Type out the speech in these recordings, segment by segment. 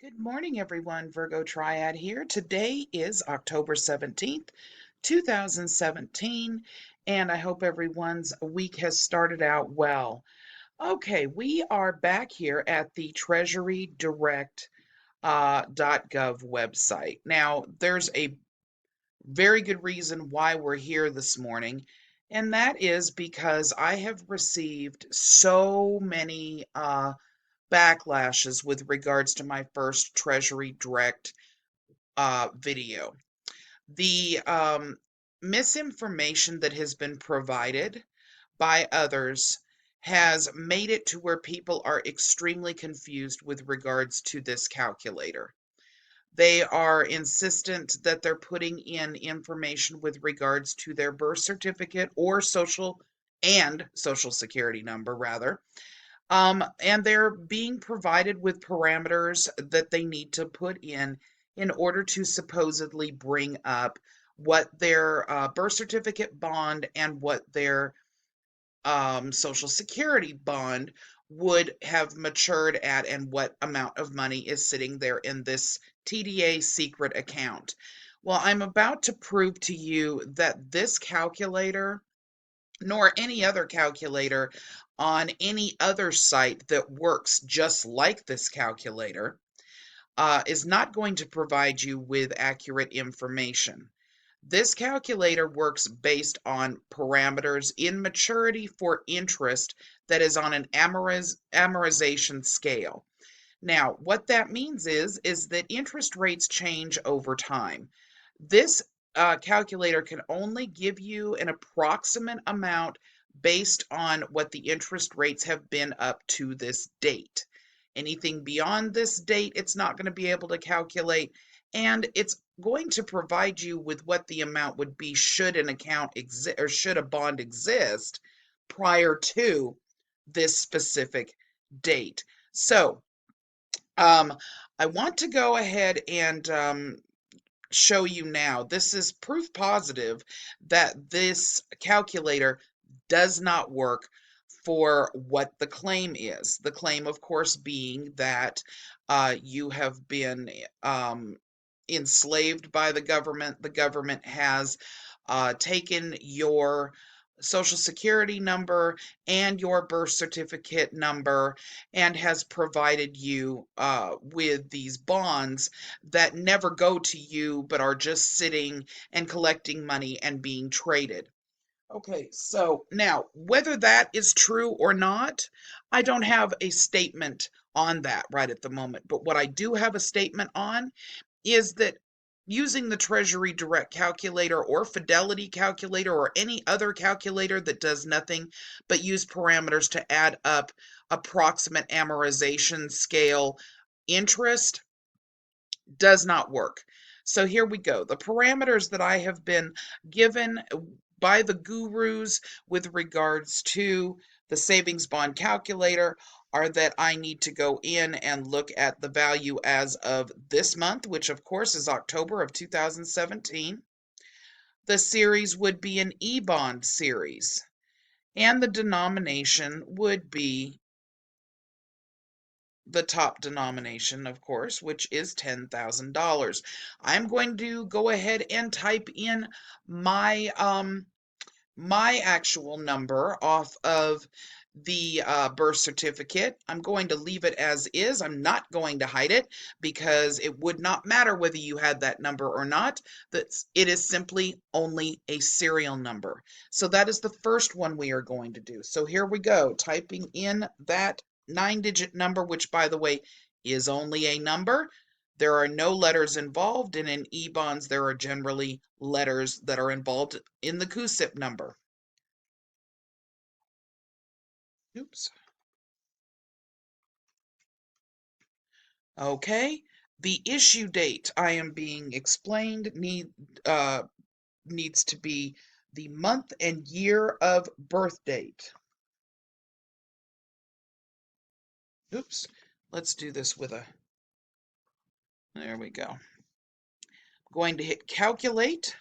Good morning, everyone. Virgo Triad here. Today is October 17th, 2017, and I hope everyone's week has started out well. Okay, we are back here at the treasurydirect.gov website. Now, there's a very good reason why we're here this morning, and that is because I have received so many backlashes with regards to my first Treasury Direct video. The misinformation that has been provided by others has made it to where people are extremely confused with regards to this calculator. They are insistent that they're putting in information with regards to their birth certificate or social security number, rather. And they're being provided with parameters that they need to put in order to supposedly bring up what their birth certificate bond and what their social security bond would have matured at and what amount of money is sitting there in this TDA secret account. Well, I'm about to prove to you that this calculator nor any other calculator on any other site that works just like this calculator is not going to provide you with accurate information. This calculator works based on parameters in maturity for interest that is on an amortization scale. Now, what that means is that interest rates change over time. This calculator can only give you an approximate amount based on what the interest rates have been up to this date. Anything beyond this date, it's not going to be able to calculate, and it's going to provide you with what the amount would be should an account exist or should a bond exist prior to this specific date. So, I want to go ahead and show you now. This is proof positive that this calculator does not work for what the claim is. The claim, of course, being that you have been enslaved by the government. The government has taken your social security number and your birth certificate number and has provided you with these bonds that never go to you but are just sitting and collecting money and being traded. Okay, so now whether that is true or not, I don't have a statement on that right at the moment. But what I do have a statement on is that using the Treasury Direct calculator or Fidelity calculator or any other calculator that does nothing but use parameters to add up approximate amortization scale interest does not work. So here we go. The parameters that I have been given by the gurus with regards to the savings bond calculator are that I need to go in and look at the value as of this month, which of course is October of 2017. The series would be an E-bond series, and the denomination would be the top denomination, of course, which is $10,000. I'm going to go ahead and type in my my actual number off of the birth certificate. I'm going to leave it as is. I'm not going to hide it because it would not matter whether you had that number or not. It is simply only a serial number. So that is the first one we are going to do. So here we go, typing in that 9-digit number, which by the way is only a number. There are no letters involved, and in E-bonds there are generally letters that are involved in the CUSIP number. Oops. Okay. The issue date I am being explained needs to be the month and year of birth date. Oops. Let's do this with a, there we go. I'm going to hit calculate.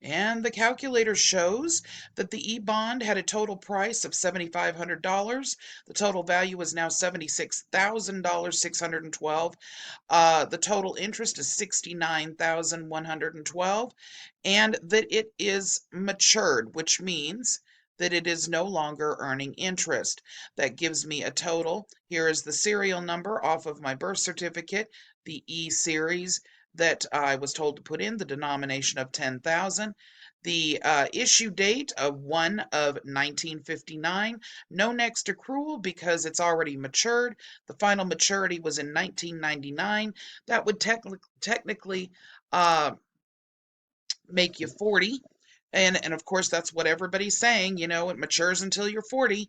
And the calculator shows that the E-bond had a total price of $7,500. The total value is now $76,612. The total interest is $69,112, and that it is matured, which means that it is no longer earning interest. That gives me a total. Here is the serial number off of my birth certificate, the E series that I was told to put in, the denomination of 10,000. The issue date of 1 of 1959. No next accrual because it's already matured. The final maturity was in 1999. That would technically make you 40. And of course, that's what everybody's saying. You know, it matures until you're 40.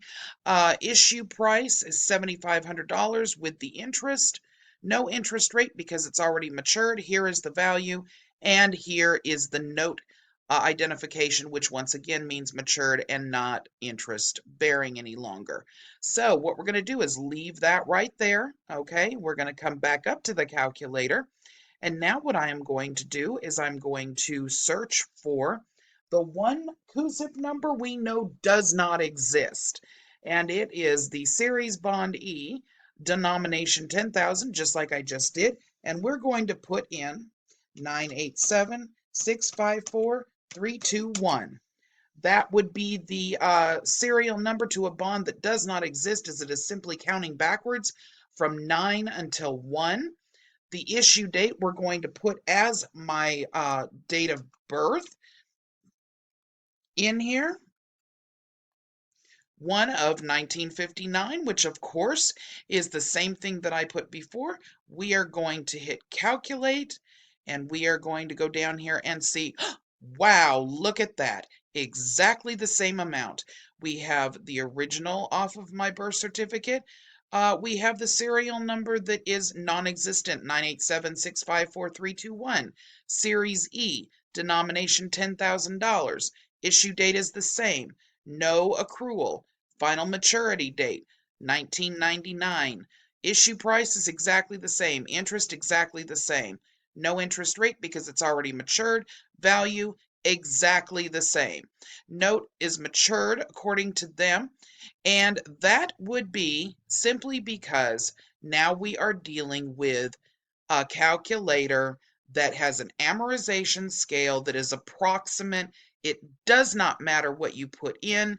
Issue price is $7,500 with the interest. No interest rate because it's already matured. Here is the value, and here is the note identification, which once again means matured and not interest bearing any longer. So what we're going to do is leave that right there. Okay, we're going to come back up to the calculator. And now what I am going to do is I'm going to search for the one CUSIP number we know does not exist. And it is the Series Bond E, denomination 10,000, just like I just did. And we're going to put in 987-654-321. That would be the serial number to a bond that does not exist, as it is simply counting backwards from 9 until 1. The issue date we're going to put as my date of birth in here, 1 of 1959, which of course is the same thing that I put before. We are going to hit calculate, and we are going to go down here and see, wow, look at that. Exactly the same amount. We have the original off of my birth certificate. We have the serial number that is non-existent, 987-654-321. Series E, denomination $10,000. Issue date is the same. No accrual. Final maturity date, 1999. Issue price is exactly the same. Interest exactly the same. No interest rate because it's already matured. Value exactly the same. Note is matured according to them. And that would be simply because now we are dealing with a calculator that has an amortization scale that is approximate. It does not matter what you put in.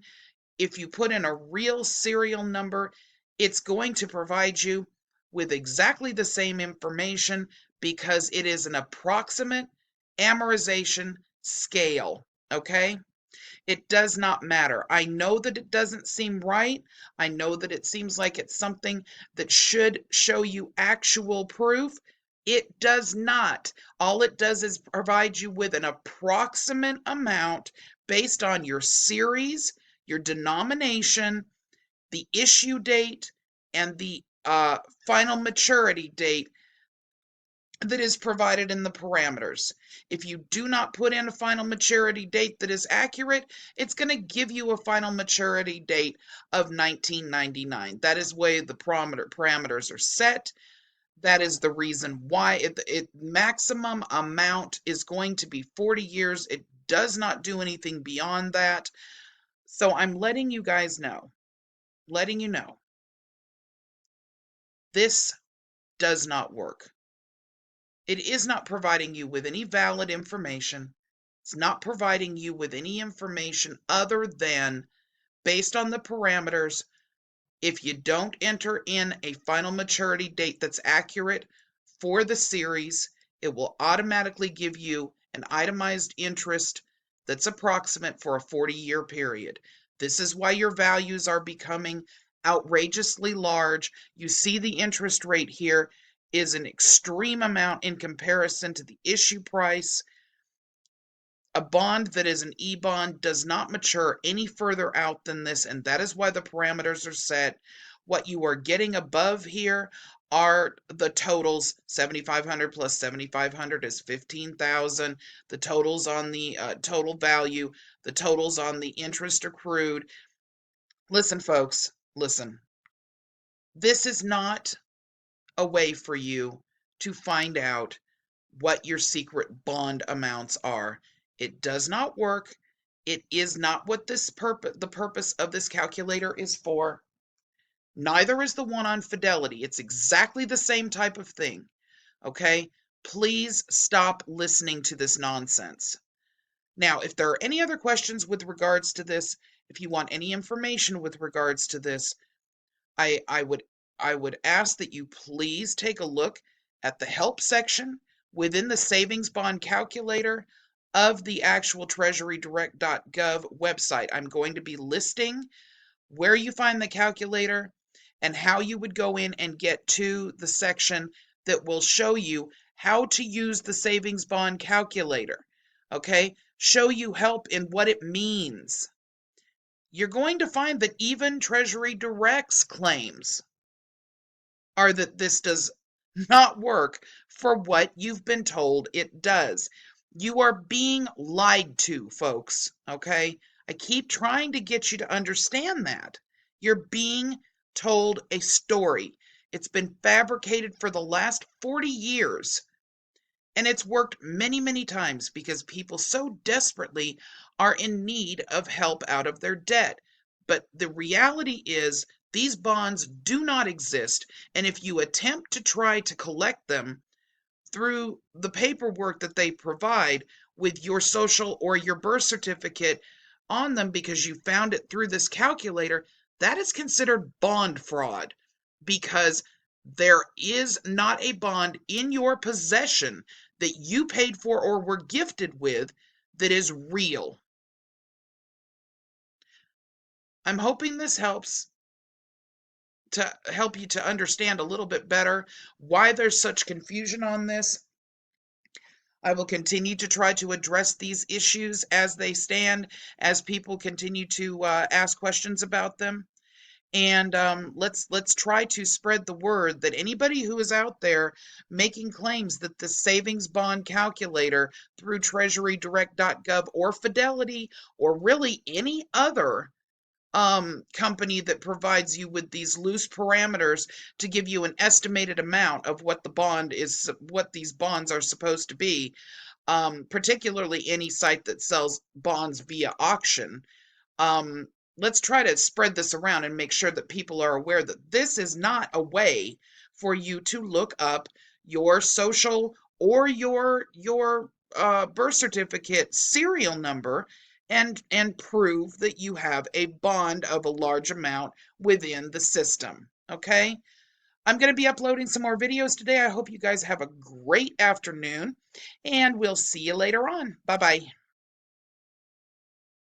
If you put in a real serial number, it's going to provide you with exactly the same information because it is an approximate amortization scale. Okay? It does not matter. I know that it doesn't seem right. I know that it seems like it's something that should show you actual proof. It does not. All it does is provide you with an approximate amount based on your series, your denomination, the issue date, and the final maturity date that is provided in the parameters. If you do not put in a final maturity date that is accurate, it's going to give you a final maturity date of 1999. That is why the parameters are set. That is the reason why it maximum amount is going to be 40 years. It does not do anything beyond that. So I'm letting you guys know, this does not work. It is not providing you with any valid information. It's not providing you with any information other than based on the parameters. If you don't enter in a final maturity date that's accurate for the series, it will automatically give you an itemized interest that's approximate for a 40-year period. This is why your values are becoming outrageously large. You see the interest rate here is an extreme amount in comparison to the issue price. A bond that is an E-bond does not mature any further out than this, and that is why the parameters are set. What you are getting above here are the totals. 7,500 plus 7,500 is 15,000. The totals on the total value, the totals on the interest accrued. Listen, folks, listen. This is not a way for you to find out what your secret bond amounts are. It does not work. It is not what the purpose of this calculator is for. Neither is the one on Fidelity. It's exactly the same type of thing. Okay? Please stop listening to this nonsense. Now, if there are any other questions with regards to this, if you want any information with regards to this, I would ask that you please take a look at the help section within the savings bond calculator of the actual treasurydirect.gov website. I'm going to be listing where you find the calculator and how you would go in and get to the section that will show you how to use the savings bond calculator. Okay? Show you help in what it means. You're going to find that even Treasury Direct's claims are that this does not work for what you've been told it does. You are being lied to, folks, okay? I keep trying to get you to understand that. You're being told a story. It's been fabricated for the last 40 years. And it's worked many, many times because people so desperately are in need of help out of their debt. But the reality is, these bonds do not exist. And if you attempt to try to collect them through the paperwork that they provide with your social or your birth certificate on them because you found it through this calculator, that is considered bond fraud because there is not a bond in your possession that you paid for or were gifted with that is real. I'm hoping this helps to help you to understand a little bit better why there's such confusion on this. I will continue to try to address these issues as they stand, as people continue to ask questions about them. And let's try to spread the word that anybody who is out there making claims that the savings bond calculator through treasurydirect.gov or Fidelity or really any other company that provides you with these loose parameters to give you an estimated amount of what what these bonds are supposed to be, particularly any site that sells bonds via auction. um, let's try to spread this around and make sure that people are aware that this is not a way for you to look up your social or your birth certificate serial number and prove that you have a bond of a large amount within the system. Okay? I'm going to be uploading some more videos today. I hope you guys have a great afternoon, and we'll see you later on. Bye-bye.